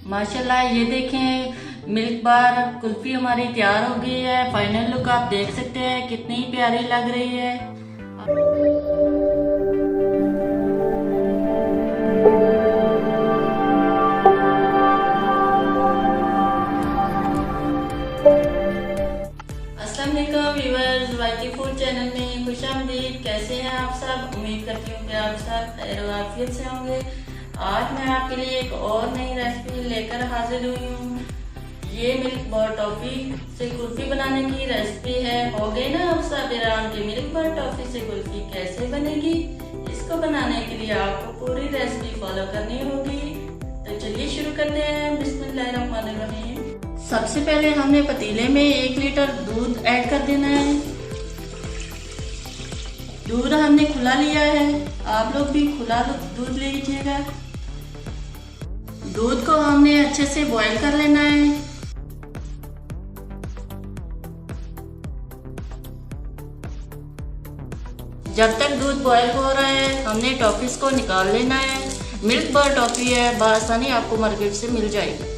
माशाल्लाह ये देखें मिल्क बार कुल्फी हमारी तैयार हो गई है। फाइनल लुक आप देख सकते हैं कितनी प्यारी लग रही है। अस्सलाम वालेकुम व्यूअर्स, वाईटी फूड चैनल में खुशामदीद। कैसे हैं आप सब? उम्मीद करती हूँ कि आप सब खैर व आफियत से होंगे। आज मैं आपके लिए एक और नई रेसिपी लेकर हाजिर हुई हूँ। ये मिल्क बार टॉफी से कुल्फी बनाने की रेसिपी है। हो गई ना आप सब हैरान कि मिल्क बार टॉफी से कुल्फी कैसे बनेगी। इसको बनाने के लिए आपको पूरी रेसिपी फॉलो करनी होगी। तो चलिए शुरू करते हैं। बिस्मिल्लाहिर्रहमानिर्रहीम। सबसे पहले हमने पतीले में 1 लीटर दूध ऐड कर देना है। दूध हमने खुला लिया है, आप लोग भी खुला दूध ले लीजिएगा। दूध को हमने अच्छे से बॉईल कर लेना है। जब तक दूध बॉईल हो रहा है हमने टॉफीज को निकाल लेना है। मिल्क बार टॉफी है, बआसानी आपको मार्केट से मिल जाएगी।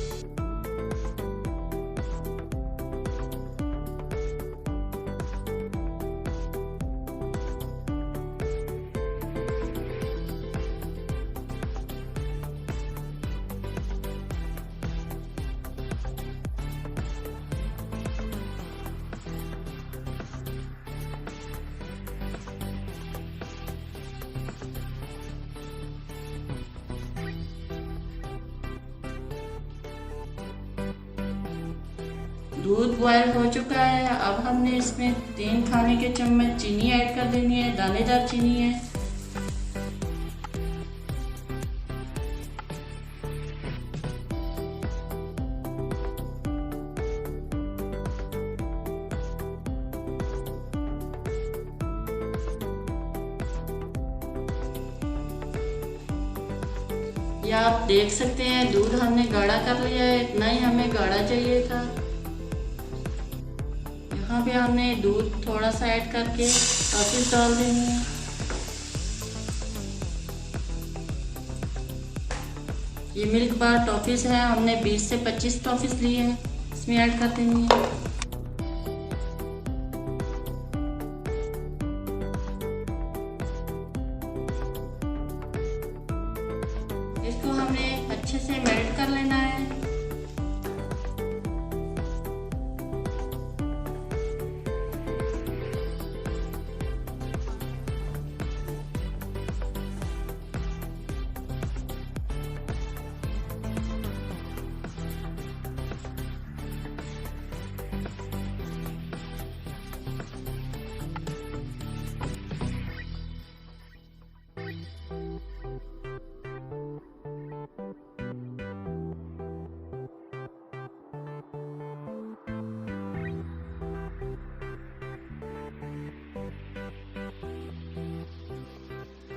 दूध बॉयल हो चुका है। अब हमने इसमें 3 खाने के चम्मच चीनी ऐड कर देनी है। दानेदार चीनी है। ये आप देख सकते हैं दूध हमने गाढ़ा कर लिया है। इतना ही हमें गाढ़ा चाहिए था। यहाँ पे हमने दूध थोड़ा सा ऐड करके टॉफीज डाल देनी है। ये मिल्क बार टॉफीज है, हमने 20 से 25 टॉफीज ली है, इसमें ऐड कर देनी है। इसको हमने अच्छे से मेल्ट कर लेना है।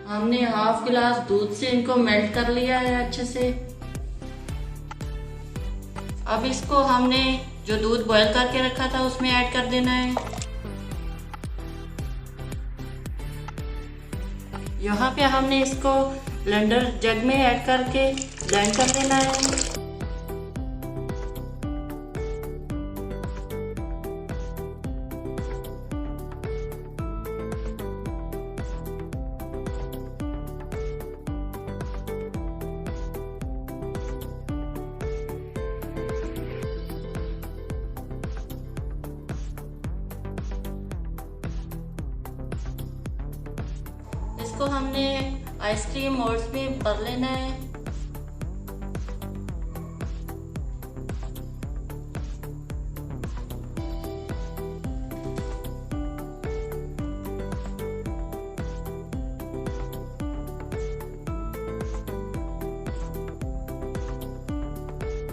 हमने हाफ गिलास दूध से इनको मेल्ट कर लिया है अच्छे से। अब इसको हमने जो दूध बॉईल करके रखा था उसमें ऐड कर देना है। यहाँ पे हमने इसको ब्लेंडर जग में ऐड करके ब्लेंड कर देना है। इसको हमने आइसक्रीम मोल्ड्स में भर लेना है।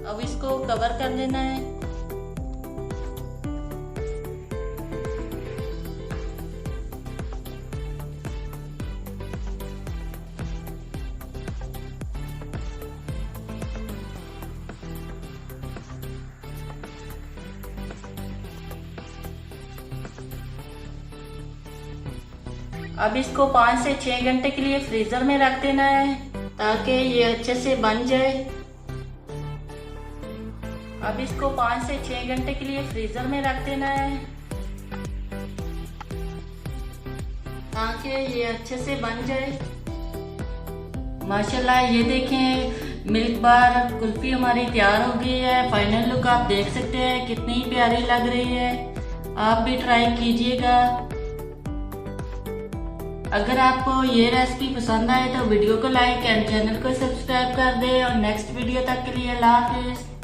अब इसको कवर कर देना है। अब इसको 5 से 6 घंटे के लिए फ्रीजर में रख देना है ताकि ये अच्छे से बन जाए। अब इसको 5 से 6 घंटे के लिए फ्रीजर में रख देना है ताकि ये अच्छे से बन जाए। माशाल्लाह ये देखें मिल्क बार कुल्फी हमारी तैयार हो गई है। फाइनल लुक आप देख सकते हैं कितनी प्यारी लग रही है। आप भी ट्राई कीजिएगा। अगर आपको ये रेसिपी पसंद आए तो वीडियो को लाइक एंड चैनल को सब्सक्राइब कर दें और नेक्स्ट वीडियो तक के लिए अल्लाह हाफिज़।